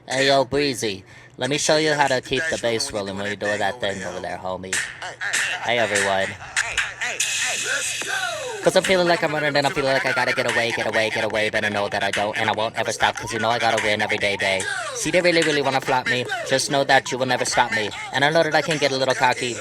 Hey, yo, Breezy. Let me show you how to keep the bass rolling when you're doing that thing over there, homie. Hey, everyone. Cause I'm feeling like I'm running and I'm feeling like I gotta get away, get away, get away. Better know that I don't and I won't ever stop. Cause you know I gotta win every day. See, they really, really wanna flop me. Just know that you will never stop me. And I know that I can get a little cocky.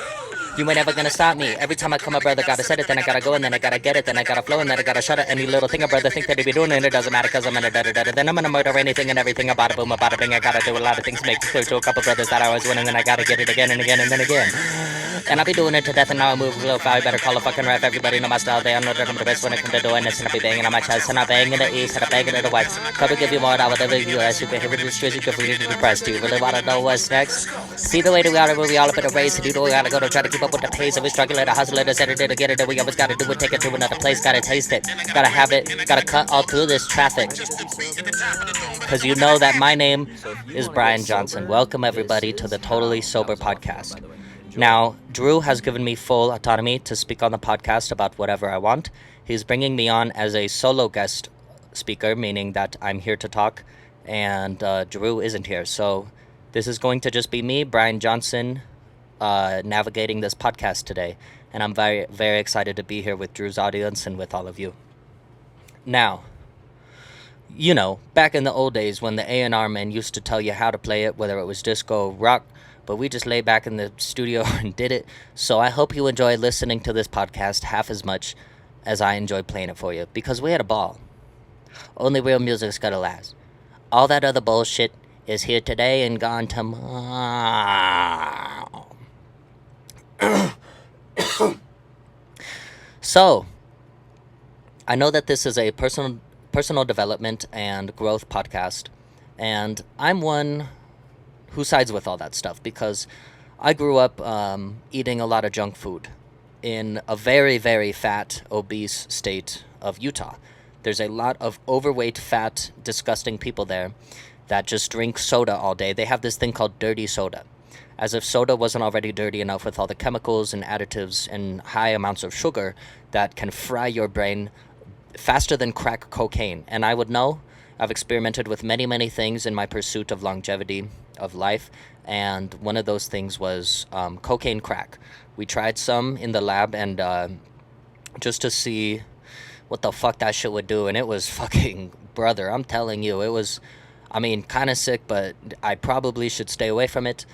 You ain't never gonna stop me. Every time I come up, brother, gotta set it, then I gotta go, and then I gotta get it, then I gotta flow, and then I gotta shut it. Any little thing a brother think that he be doing, and it doesn't matter, cause I'm gonna da. Then I'm gonna murder anything and everything about a boom, about a bing. I gotta do a lot of things, make it clear to a couple brothers that I was winning, and I gotta get it again and again and then again. And I'll be doing it to death, and now I move a little foul. You better call a fucking ref. Everybody know my style. They all know that I'm the best when it comes to doing this. And I be banging on my chest, and I bang in the east, and I bang in the west. Probably give you more than I would ever give you. As you can hear it in the streets, you can read it in the press. Do you really wanna know what's next? See the way that we all up in a race, and you know we gotta go to try to keep up with the pace. And we struggle to hustle it, set it to get it. And we always gotta do it, take it to another place. Gotta taste it, gotta have it, gotta cut all through this traffic. Cause you know that my name is Bryan Johnson. Welcome everybody to the Totally Sober Podcast. Now, Drew has given me full autonomy to speak on the podcast about whatever I want. He's bringing me on as a solo guest speaker, meaning that I'm here to talk, and Drew isn't here. So this is going to just be me, Bryan Johnson, navigating this podcast today. And I'm very, very excited to be here with Drew's audience and with all of you. Now, you know, back in the old days when the A&R men used to tell you how to play it, whether it was disco, rock, but we just lay back in the studio and did it. So I hope you enjoy listening to this podcast half as much as I enjoyed playing it for you, because we had a ball. Only real music's gonna last. All that other bullshit is here today and gone tomorrow. So, I know that this is a personal development and growth podcast, and I'm one who sides with all that stuff because I grew up eating a lot of junk food in a very, very fat, obese state of Utah. There's a lot of overweight, fat, disgusting people there that just drink soda all day. They have this thing called dirty soda. As if soda wasn't already dirty enough with all the chemicals and additives and high amounts of sugar that can fry your brain faster than crack cocaine. And I would know. I've experimented with many, many things in my pursuit of longevity of life, and one of those things was cocaine crack. We tried some in the lab, and just to see what the fuck that shit would do, and it was fucking, brother, I'm telling you, it was, I mean, kind of sick, but I probably should stay away from it.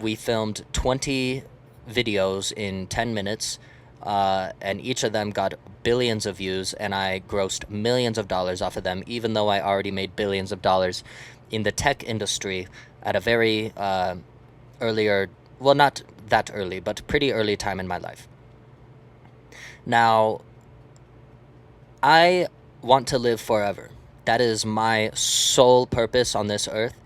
We filmed 20 videos in 10 minutes, and each of them got billions of views, and I grossed millions of dollars off of them, even though I already made billions of dollars in the tech industry at a very earlier, well, not that early, but pretty early time in my life. Now, I want to live forever. That is my sole purpose on this earth,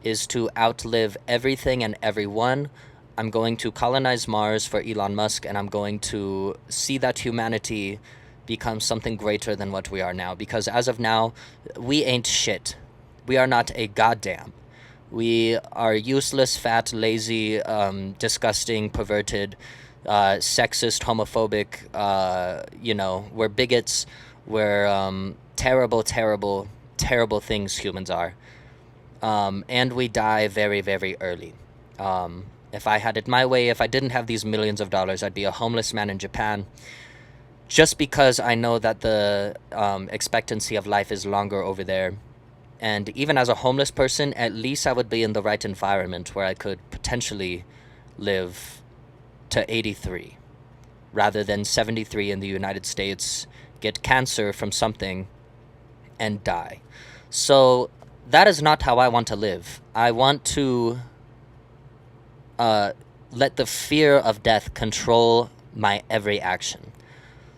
is to outlive everything and everyone. I'm going to colonize Mars for Elon Musk, and I'm going to see that humanity become something greater than what we are now. Because as of now, we ain't shit. We are not a goddamn. We are useless, fat, lazy, disgusting, perverted, sexist, homophobic, we're bigots. We're terrible, terrible, terrible things humans are. And we die very, very early. If I had it my way, if I didn't have these millions of dollars, I'd be a homeless man in Japan. Just because I know that the expectancy of life is longer over there. And even as a homeless person, at least I would be in the right environment where I could potentially live to 83 rather than 73 in the United States, get cancer from something, and die. So that is not how I want to live. I want to let the fear of death control my every action.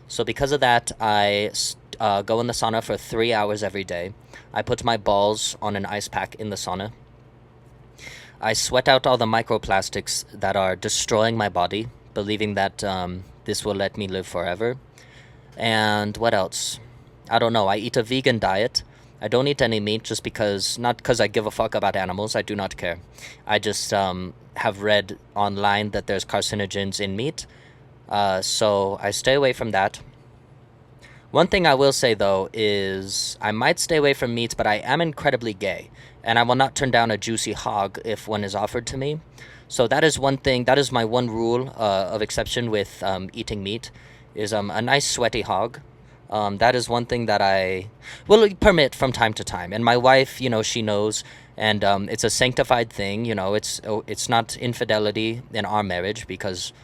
So because of that, I go in the sauna for 3 hours every day. I put my balls on an ice pack in the sauna. I sweat out all the microplastics that are destroying my body, believing that this will let me live forever. And what else? I don't know. I eat a vegan diet. I don't eat any meat just because, not because I give a fuck about animals. I do not care. I just have read online that there's carcinogens in meat. So I stay away from that. One thing I will say, though, is I might stay away from meat, but I am incredibly gay. and I will not turn down a juicy hog if one is offered to me. So that is one thing. That is my one rule of exception with eating meat, is a nice sweaty hog. That is one thing that I will permit from time to time. And my wife, she knows, and it's a sanctified thing. It's not infidelity in our marriage, because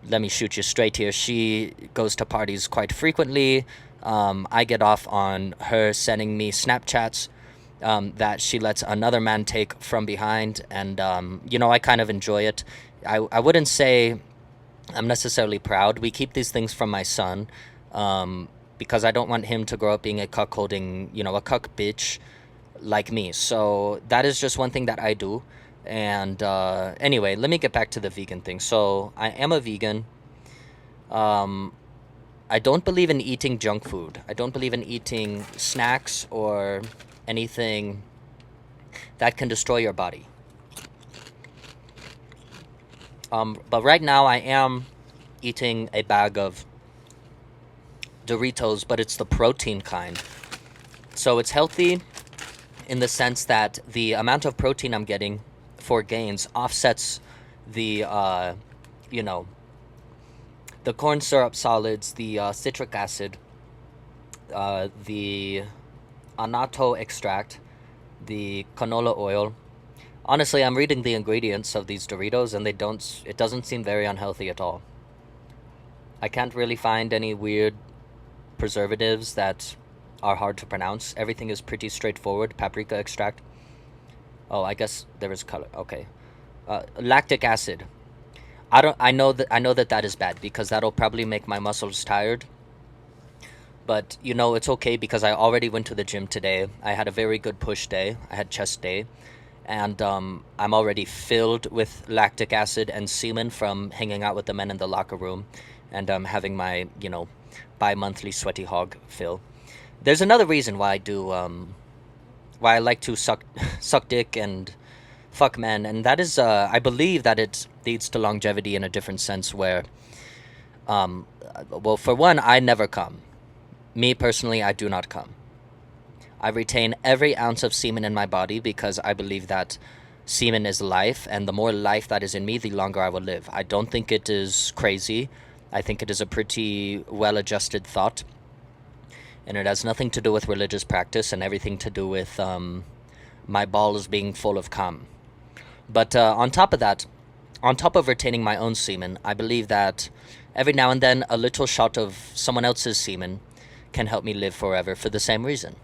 let me shoot you straight here. She goes to parties quite frequently. I get off on her sending me Snapchats that she lets another man take from behind, and I kind of enjoy it. I wouldn't say I'm necessarily proud. We keep these things from my son, because I don't want him to grow up being a cuckolding, a cuck bitch like me. So that is just one thing that I do. And anyway, let me get back to the vegan thing. So I am a vegan. I don't believe in eating junk food. I don't believe in eating snacks or anything that can destroy your body. But right now I am eating a bag of Doritos, but it's the protein kind. So it's healthy in the sense that the amount of protein I'm getting for gains offsets the, the corn syrup solids, the citric acid, the annatto extract, the canola oil. Honestly, I'm reading the ingredients of these Doritos, and it doesn't seem very unhealthy at all. I can't really find any weird preservatives that are hard to pronounce. Everything is pretty straightforward. Paprika extract. Oh, I guess there is color. Okay. Lactic acid. I know that is bad, because that'll probably make my muscles tired. But it's okay, because I already went to the gym today. I had a very good push day. I had chest day. And I'm already filled with lactic acid and semen from hanging out with the men in the locker room, and having my, bi-monthly sweaty hog fill. There's another reason why I like to suck dick and fuck men, and that is, I believe that it leads to longevity in a different sense, where, well, for one, I never come. Me personally, I do not come. I retain every ounce of semen in my body, because I believe that semen is life, and the more life that is in me, the longer I will live. I don't think it is crazy. I think it is a pretty well-adjusted thought, and it has nothing to do with religious practice and everything to do with my balls being full of cum. But on top of that, on top of retaining my own semen, I believe that every now and then a little shot of someone else's semen can help me live forever for the same reason.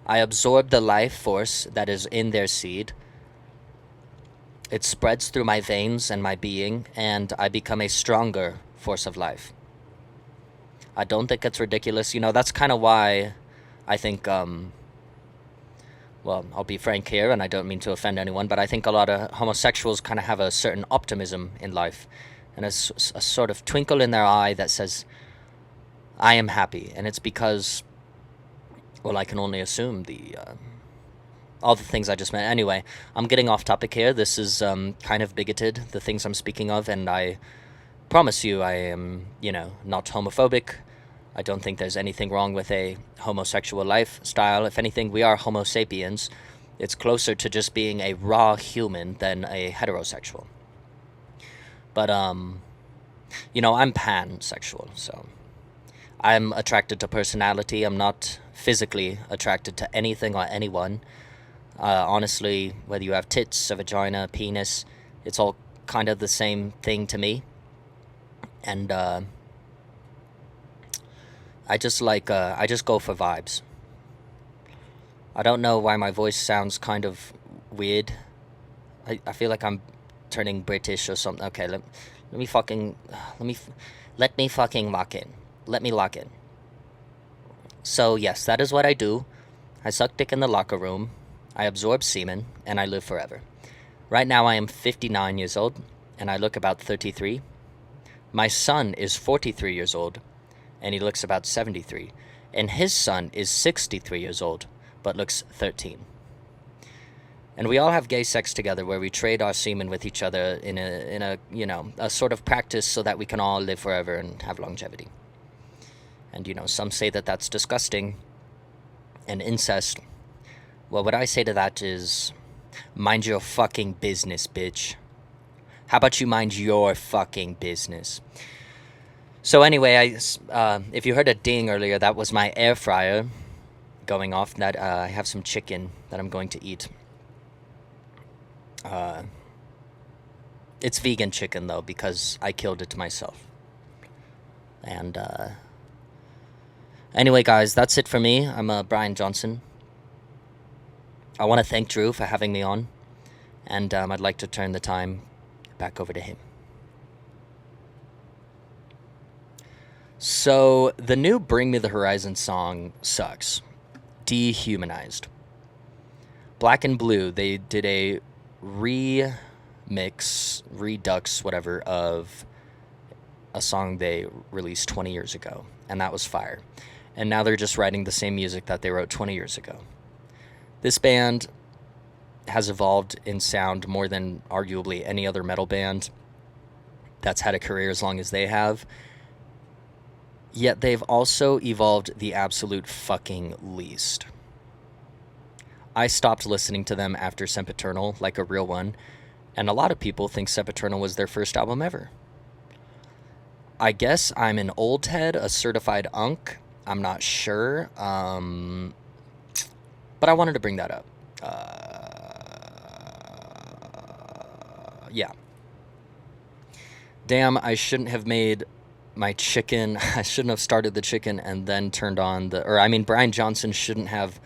I absorb the life force that is in their seed. It spreads through my veins and my being, and I become a stronger force of life. I don't think it's ridiculous. That's kind of why I think, well, I'll be frank here, and I don't mean to offend anyone, but I think a lot of homosexuals kind of have a certain optimism in life, and a sort of twinkle in their eye that says, I am happy. And it's because, well, I can only assume all the things I just meant. Anyway, I'm getting off topic here. This is kind of bigoted, the things I'm speaking of, and I promise you I am, not homophobic. I don't think there's anything wrong with a homosexual lifestyle. If anything, we are homo sapiens. It's closer to just being a raw human than a heterosexual. But, I'm pansexual, so I'm attracted to personality. I'm not physically attracted to anything or anyone. Honestly, whether you have tits, a vagina, penis, it's all kind of the same thing to me. And I just go for vibes. I don't know why my voice sounds kind of weird. I feel like I'm turning British or something. Okay, let me fucking lock in. Let me lock in. So yes, that is what I do. I suck dick in the locker room. I absorb semen, and I live forever. Right now I am 59 years old, and I look about 33. My son is 43 years old, and he looks about 73. And his son is 63 years old, but looks 13. And we all have gay sex together, where we trade our semen with each other in a sort of practice so that we can all live forever and have longevity. And some say that that's disgusting and incest. Well, what I say to that is, mind your fucking business, bitch. How about you mind your fucking business? So anyway, if you heard a ding earlier, that was my air fryer going off. That I have some chicken that I'm going to eat. It's vegan chicken though, because I killed it myself. And anyway, guys, that's it for me. I'm Bryan Johnson. I want to thank Drew for having me on, and I'd like to turn the time back over to him. So, the new Bring Me the Horizon song sucks. Dehumanized. Black and Blue, they did a redux, whatever, of a song they released 20 years ago, and that was fire. And now they're just writing the same music that they wrote 20 years ago. This band has evolved in sound more than arguably any other metal band that's had a career as long as they have. Yet they've also evolved the absolute fucking least. I stopped listening to them after Sempiternal, like a real one, and a lot of people think Sempiternal was their first album ever. I guess I'm an old head, a certified unk. I'm not sure. But I wanted to bring that up. Yeah. Damn, I shouldn't have made my chicken. I shouldn't have started the chicken and then turned on Bryan Johnson shouldn't have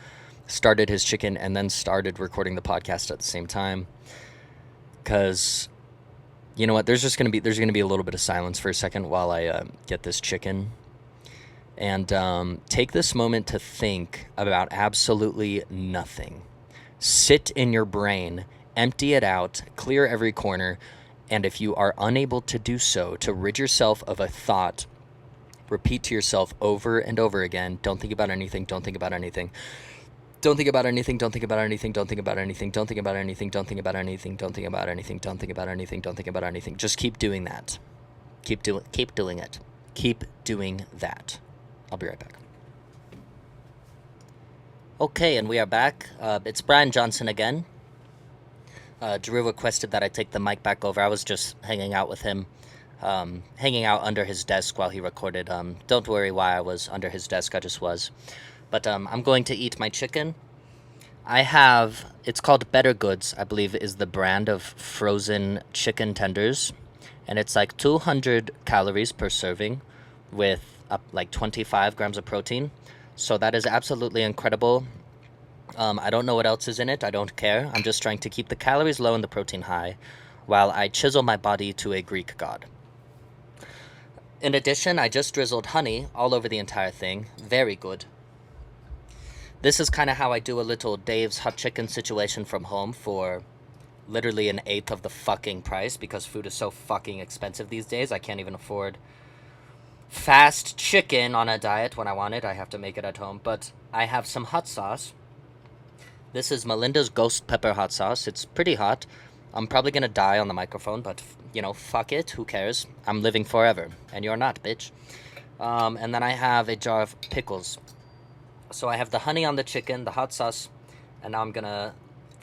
started his chicken and then started recording the podcast at the same time. Because, you know what, there's going to be a little bit of silence for a second while I get this chicken. And take this moment to think about absolutely nothing. Sit in your brain, empty it out, clear every corner, and if you are unable to do so, to rid yourself of a thought, repeat to yourself over and over again, don't think about anything, don't think about anything. Don't think about anything, don't think about anything, don't think about anything, don't think about anything, don't think about anything, don't think about anything, don't think about anything, don't think about anything. Just keep doing that. Keep doing it. Keep doing that. I'll be right back. Okay, and we are back. It's Bryan Johnson again. Drew requested that I take the mic back over. I was just hanging out with him, hanging out under his desk while he recorded. Don't worry why I was under his desk, I just was. But I'm going to eat my chicken. It's called Better Goods, I believe is the brand of frozen chicken tenders. And it's like 200 calories per serving with like 25 grams of protein. So that is absolutely incredible. I don't know what else is in it. I don't care. I'm just trying to keep the calories low and the protein high while I chisel my body to a Greek god. In addition, I just drizzled honey all over the entire thing. Very good. This is kind of how I do a little Dave's Hot Chicken situation from home for literally an eighth of the fucking price because food is so fucking expensive these days. I can't even afford fast chicken on a diet when I want it. I have to make it at home. But I have some hot sauce. This is Melinda's Ghost Pepper Hot Sauce. It's pretty hot. I'm probably going to die on the microphone, but, fuck it. Who cares? I'm living forever. And you're not, bitch. And then I have a jar of pickles. So I have the honey on the chicken, the hot sauce, and now I'm going to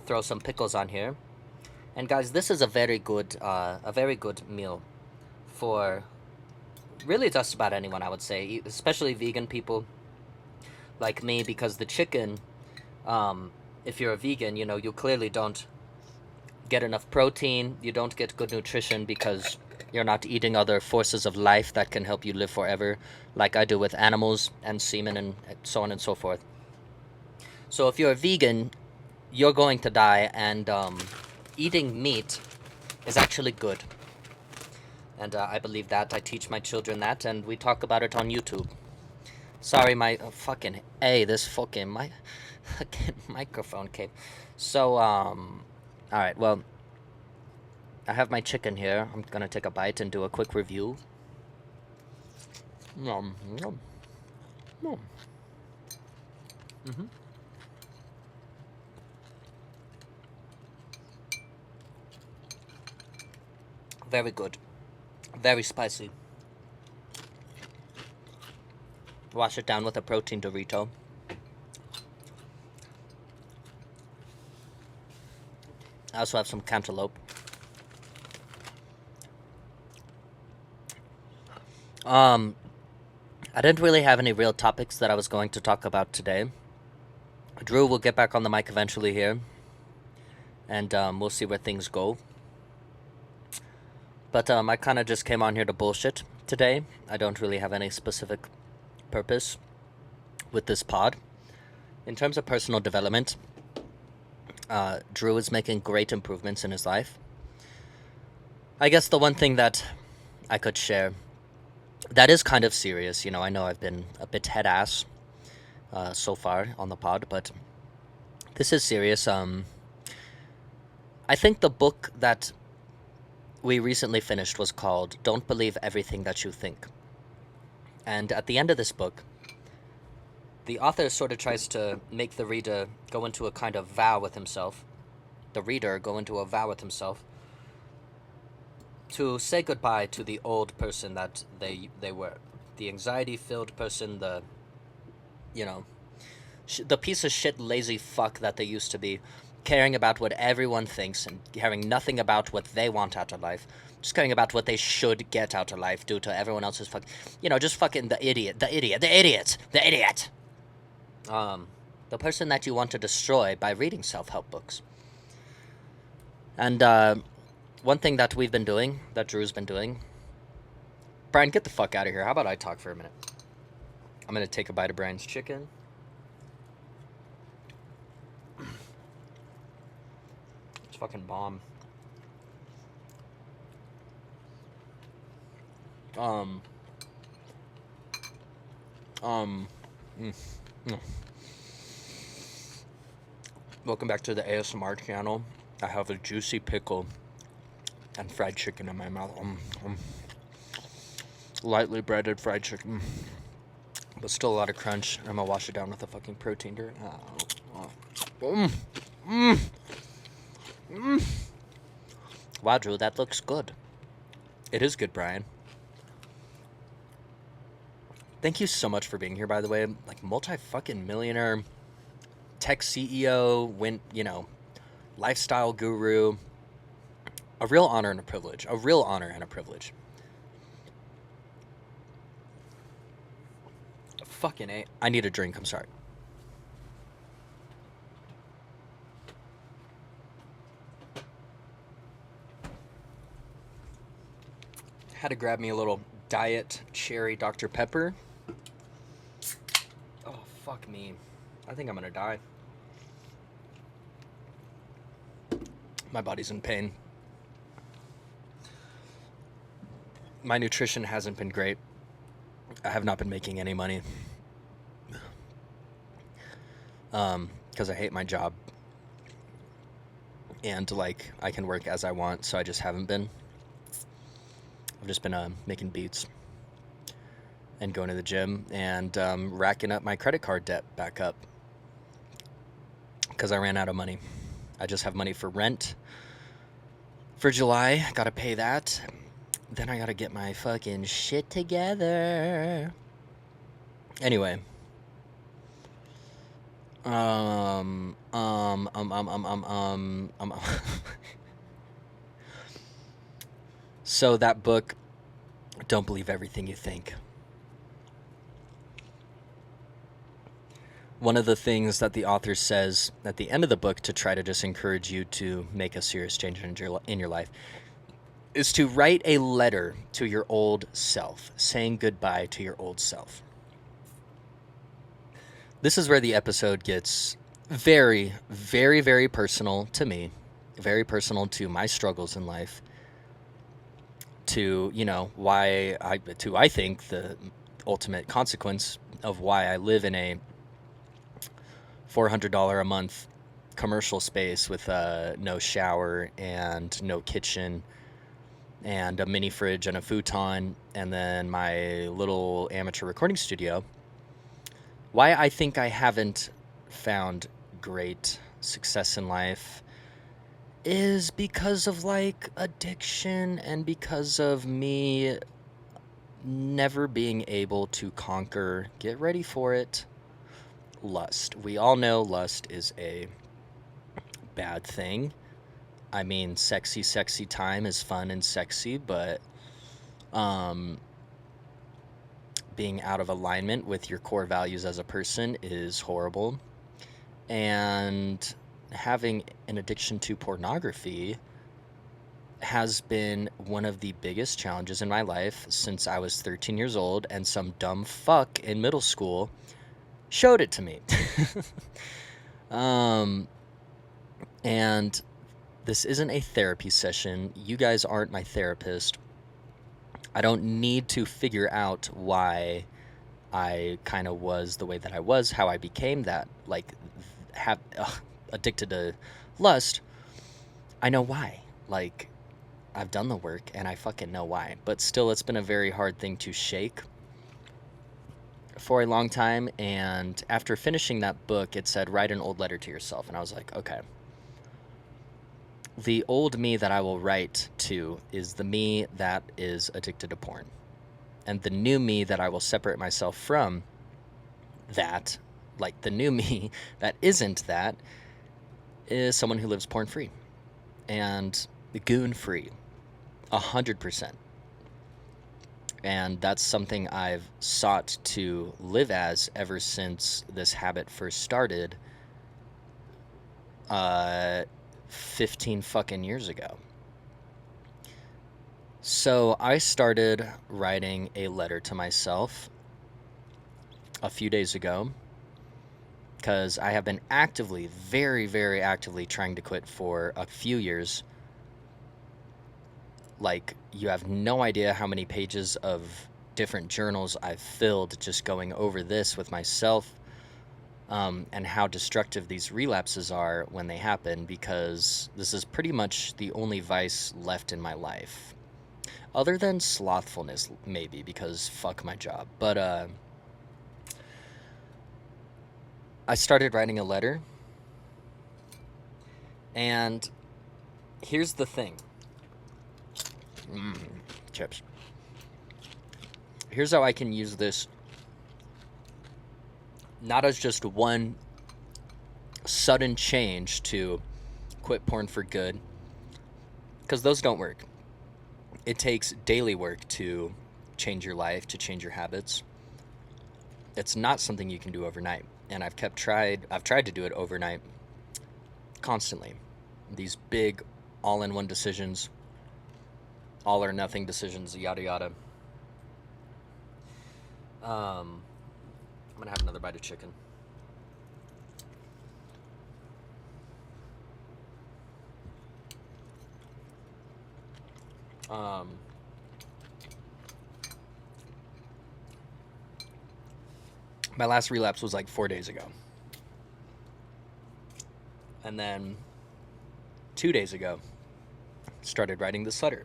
throw some pickles on here. And guys, this is a very good meal for really just about anyone, I would say, especially vegan people like me, because the chicken, if you're a vegan, you clearly don't get enough protein, you don't get good nutrition because you're not eating other forces of life that can help you live forever, like I do with animals and semen and so on and so forth. So if you're a vegan, you're going to die, and eating meat is actually good. And I believe that. I teach my children that, and we talk about it on YouTube. Sorry, my fucking this fucking microphone came. So alright, well, I have my chicken here. I'm gonna take a bite and do a quick review. Nom, nom, nom. Mm-hmm. Very good. Very spicy. Wash it down with a protein Dorito. I also have some cantaloupe. I didn't really have any real topics that I was going to talk about today. Drew will get back on the mic eventually here, and we'll see where things go. But I kind of just came on here to bullshit today. I don't really have any specific purpose with this pod. In terms of personal development, Drew is making great improvements in his life. I guess the one thing that I could share that is kind of serious, I know I've been a bit head ass so far on the pod, but this is serious. I think the book that we recently finished was called Don't Believe Everything That You Think. And at the end of this book, the author sort of tries to make the reader go into a kind of vow with himself. The reader go into a vow with himself to say goodbye to the old person that they were. The anxiety-filled person, the piece of shit lazy fuck that they used to be, caring about what everyone thinks and caring nothing about what they want out of life, just caring about what they should get out of life due to everyone else's just fucking the idiot. The person that you want to destroy by reading self-help books. And one thing that we've been doing, that Drew's been doing, Brian, get the fuck out of here. How about I talk for a minute? I'm gonna take a bite of Brian's chicken. It's fucking bomb. Welcome back to the ASMR channel. I have a juicy pickle and fried chicken in my mouth. Lightly breaded fried chicken, but still a lot of crunch. I'm gonna wash it down with a fucking protein drink. Wow, Drew, that looks good. It is good, Brian. Thank you so much for being here, by the way. Like, multi-fucking-millionaire, tech CEO, lifestyle guru. A real honor and a privilege. A real honor and a privilege. Fucking A. I need a drink, I'm sorry. Had to grab me a little diet cherry Dr. Pepper. Oh, fuck me. I think I'm gonna die. My body's in pain. My nutrition hasn't been great. I have not been making any money. Because I hate my job. And, I can work as I want, so I just haven't been. I've just been making beats and going to the gym and racking up my credit card debt back up because I ran out of money. I just have money for rent for July. Gotta pay that. Then I gotta get my fucking shit together. Anyway. So that book, Don't Believe Everything You Think. One of the things that the author says at the end of the book to try to just encourage you to make a serious change in your life is to write a letter to your old self, saying goodbye to your old self. This is where the episode gets very, very, very personal to me, very personal to my struggles in life, to, I think the ultimate consequence of why I live in a $400 a month commercial space with no shower and no kitchen and a mini fridge and a futon and then my little amateur recording studio. Why I think I haven't found great success in life is because of addiction and because of me never being able to conquer, get ready for it, lust. We all know lust is a bad thing. I mean, sexy time is fun and sexy, but being out of alignment with your core values as a person is horrible. And having an addiction to pornography has been one of the biggest challenges in my life since I was 13 years old, and some dumb fuck in middle school showed it to me. And this isn't a therapy session. You guys aren't my therapist. I don't need to figure out why I kind of was the way that I was, how I became that, like, addicted to lust. I know why. Like, I've done the work and I fucking know why. But still, it's been a very hard thing to shake for a long time. And after finishing that book, it said, write an old letter to yourself. And I was like, okay. The old me that I will write to is the me that is addicted to porn. And the new me that I will separate myself from that, like the new me that isn't that, is someone who lives porn free and goon free, 100%. And that's something I've sought to live as ever since this habit first started 15 fucking years ago. So I started writing a letter to myself a few days ago because I have been actively, very, very actively trying to quit for a few years. Like, you have no idea how many pages of different journals I've filled just going over this with myself, and how destructive these relapses are when they happen, because this is pretty much the only vice left in my life. Other than slothfulness, maybe, because fuck my job. But I started writing a letter, and here's the thing. Chips. Here's how I can use this not as just one sudden change to quit porn for good, because those don't work. It takes daily work to change your life, to change your habits. It's not something you can do overnight. And I've tried to do it overnight constantly. These big all-in-one decisions, all or nothing decisions, yada yada. I'm gonna have another bite of chicken. My last relapse was like 4 days ago. And then 2 days ago, started writing this letter.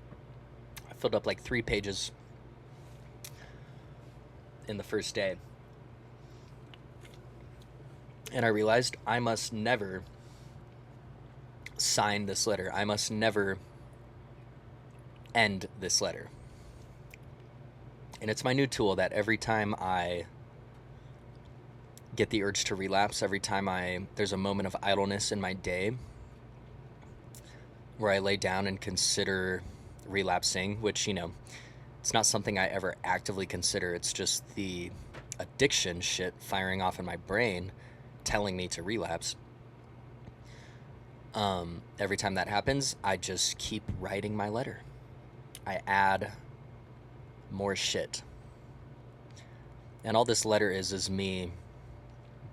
I filled up like 3 pages in the first day. And I realized I must never sign this letter. I must never end this letter. And it's my new tool that every time I get the urge to relapse, every time there's a moment of idleness in my day where I lay down and consider relapsing, which, it's not something I ever actively consider. It's just the addiction shit firing off in my brain telling me to relapse. Every time that happens, I just keep writing my letter. I add more shit. And all this letter is me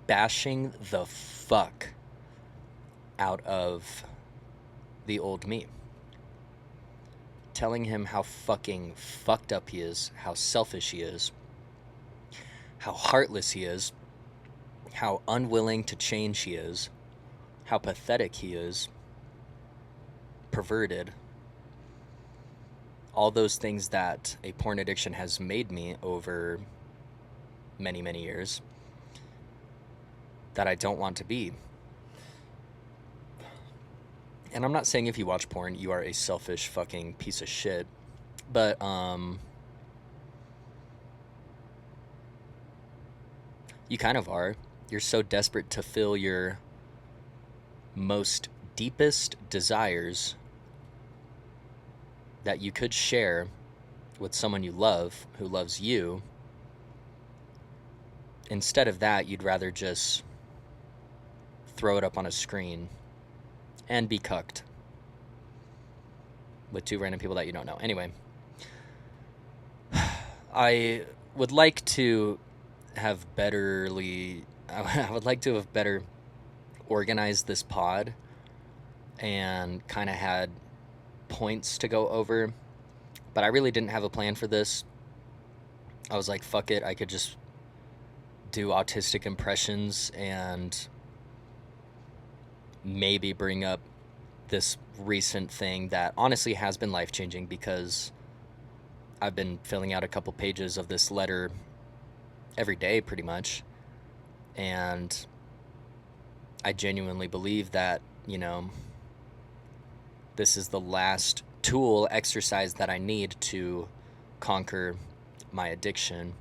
bashing the fuck out of the old me. Telling him how fucking fucked up he is, how selfish he is, how heartless he is, how unwilling to change he is, how pathetic he is, perverted. All those things that a porn addiction has made me over many, many years that I don't want to be. And I'm not saying if you watch porn, you are a selfish fucking piece of shit. But, you kind of are. You're so desperate to fill your most deepest desires that you could share with someone you love who loves you, instead of that, you'd rather just throw it up on a screen and be cucked with two random people that you don't know. Anyway, I would like to have better organized this pod and kind of had points to go over, but I really didn't have a plan for this. I was like, fuck it, I could just do autistic impressions and maybe bring up this recent thing that honestly has been life-changing, because I've been filling out a couple pages of this letter every day pretty much, and I genuinely believe that, you know, this is the last tool exercise that I need to conquer my addiction.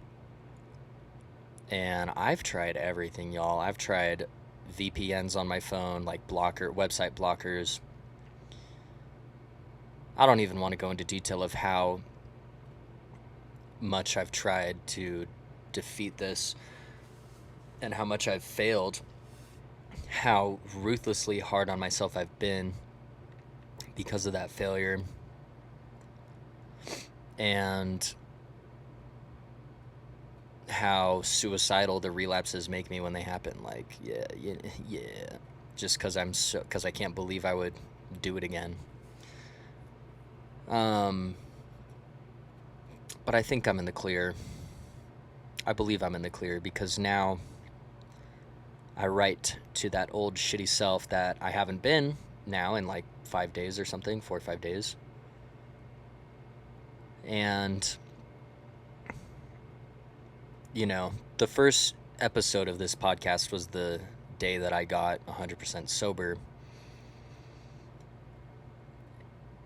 And I've tried everything, y'all. I've tried VPNs on my phone, like website blockers. I don't even want to go into detail of how much I've tried to defeat this and how much I've failed, how ruthlessly hard on myself I've been because of that failure, and how suicidal the relapses make me when they happen. Like, yeah, just because I can't believe I would do it again. But I think I'm in the clear. I believe I'm in the clear, because now I write to that old shitty self that I haven't been now in like 5 days or something, 4 or 5 days. And, you know, the first episode of this podcast was the day that I got 100% sober.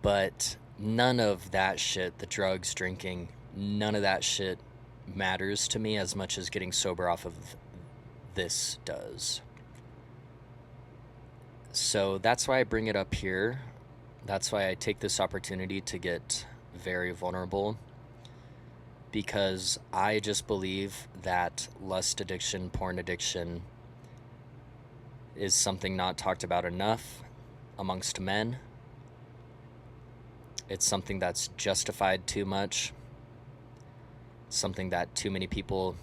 But none of that shit, the drugs, drinking, none of that shit matters to me as much as getting sober off of this does. So that's why I bring it up here. That's why I take this opportunity to get very vulnerable, because I just believe that lust addiction, porn addiction is something not talked about enough amongst men. It's something that's justified too much. Something that too many people,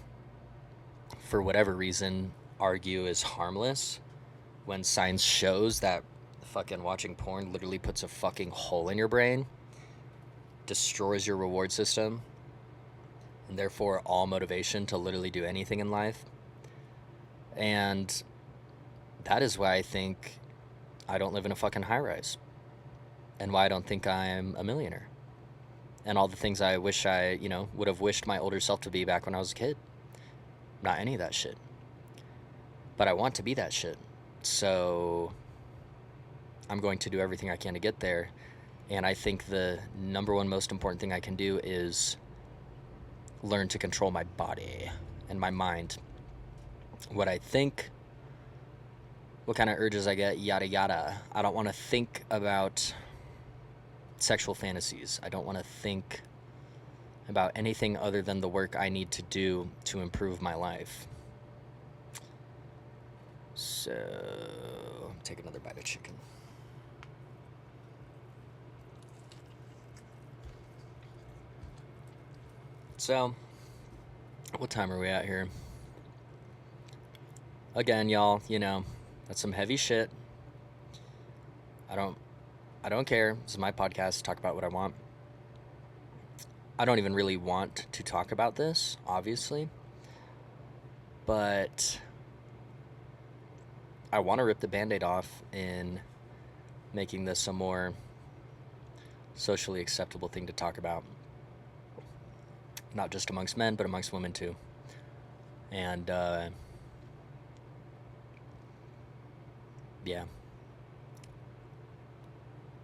for whatever reason, argue is harmless, when science shows that fucking watching porn literally puts a fucking hole in your brain, destroys your reward system, and therefore all motivation to literally do anything in life. And that is why I think I don't live in a fucking high-rise, and why I don't think I'm a millionaire, and all the things I wish I, would have wished my older self to be back when I was a kid. Not any of that shit. But I want to be that shit. So I'm going to do everything I can to get there. And I think the number one most important thing I can do is learn to control my body and my mind. What I think, what kind of urges I get, yada yada. I don't want to think about sexual fantasies. I don't want to think about anything other than the work I need to do to improve my life. So, take another bite of chicken. So, what time are we at here? Again, y'all, that's some heavy shit. I don't care. This is my podcast. Talk about what I want. I don't even really want to talk about this, obviously. But I want to rip the Band-Aid off in making this a more socially acceptable thing to talk about. Not just amongst men, but amongst women too. And, yeah.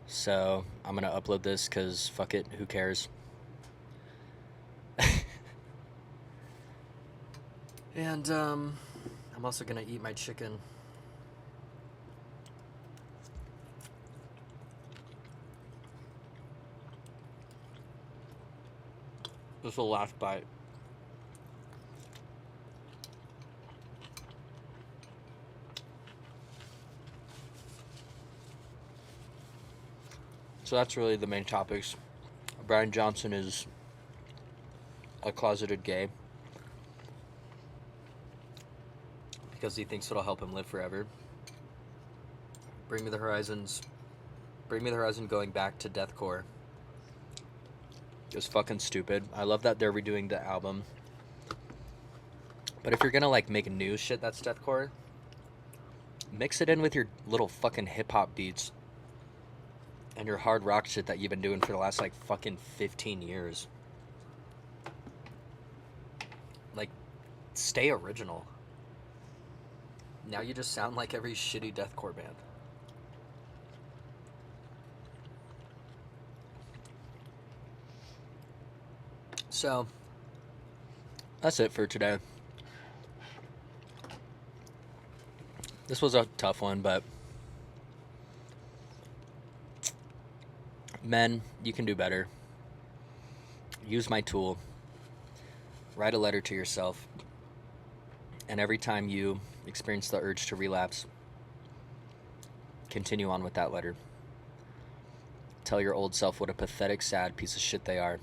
So, I'm going to upload this because fuck it, who cares? And, I'm also going to eat my chicken. This is the last bite. So that's really the main topics. Bryan Johnson is a closeted gay because he thinks it'll help him live forever. Bring Me the Horizons. Bring Me the Horizon going back to deathcore. It was fucking stupid. I love that they're redoing the album. But if you're gonna like make new shit that's deathcore, mix it in with your little fucking hip-hop beats and your hard rock shit that you've been doing for the last like fucking 15 years. Like, stay original. Now you just sound like every shitty deathcore band. So, that's it for today. This was a tough one, but men, you can do better. Use my tool. Write a letter to yourself. And every time you experience the urge to relapse, continue on with that letter. Tell your old self what a pathetic, sad piece of shit they are,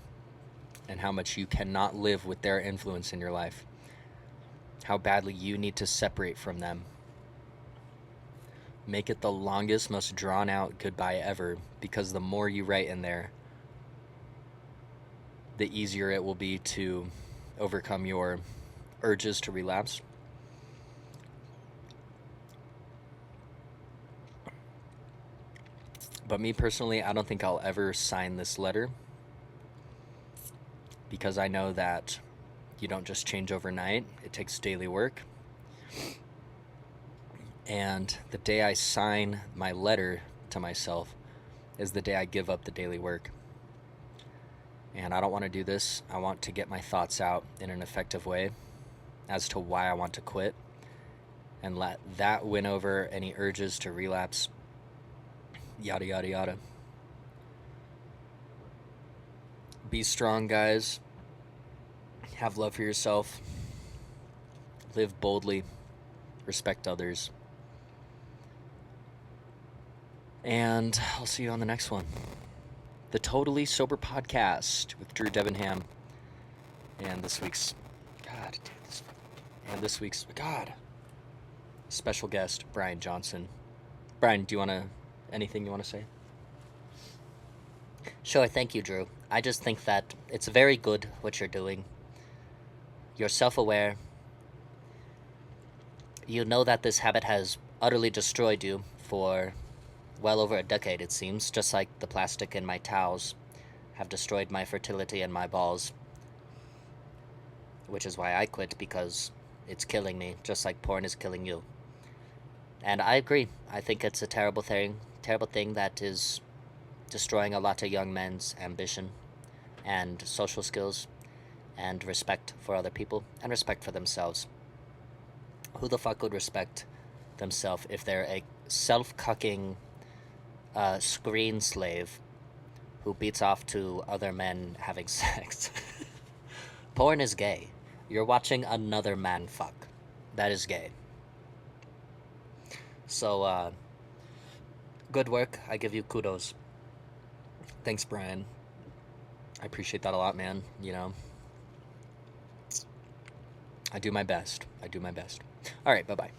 and how much you cannot live with their influence in your life. How badly you need to separate from them. Make it the longest, most drawn-out goodbye ever, because the more you write in there, the easier it will be to overcome your urges to relapse. But me personally, I don't think I'll ever sign this letter, because I know that you don't just change overnight. It takes daily work. And the day I sign my letter to myself is the day I give up the daily work. And I don't want to do this. I want to get my thoughts out in an effective way as to why I want to quit, and let that win over any urges to relapse. Yada, yada, yada. Be strong, guys. Have love for yourself. Live boldly. Respect others. And I'll see you on the next one. The Totally Sober Podcast with Drew Debenham. And this week's... God, dude. This week's... God. Special guest, Bryan Johnson. Bryan, do you want to... Anything you want to say? Sure, thank you, Drew. I just think that it's very good what you're doing. You're self-aware. You know that this habit has utterly destroyed you for well over a decade, it seems, just like the plastic in my towels have destroyed my fertility and my balls. Which is why I quit, because it's killing me, just like porn is killing you. And I agree. I think it's a terrible thing that is destroying a lot of young men's ambition and social skills and respect for other people and respect for themselves. Who the fuck would respect themselves if they're a self-cucking screen slave who beats off to other men having sex? Porn is gay. You're watching another man fuck. That is gay. So, good work. I give you kudos. Thanks, Bryan. I appreciate that a lot, man. You know, I do my best. All right, bye-bye.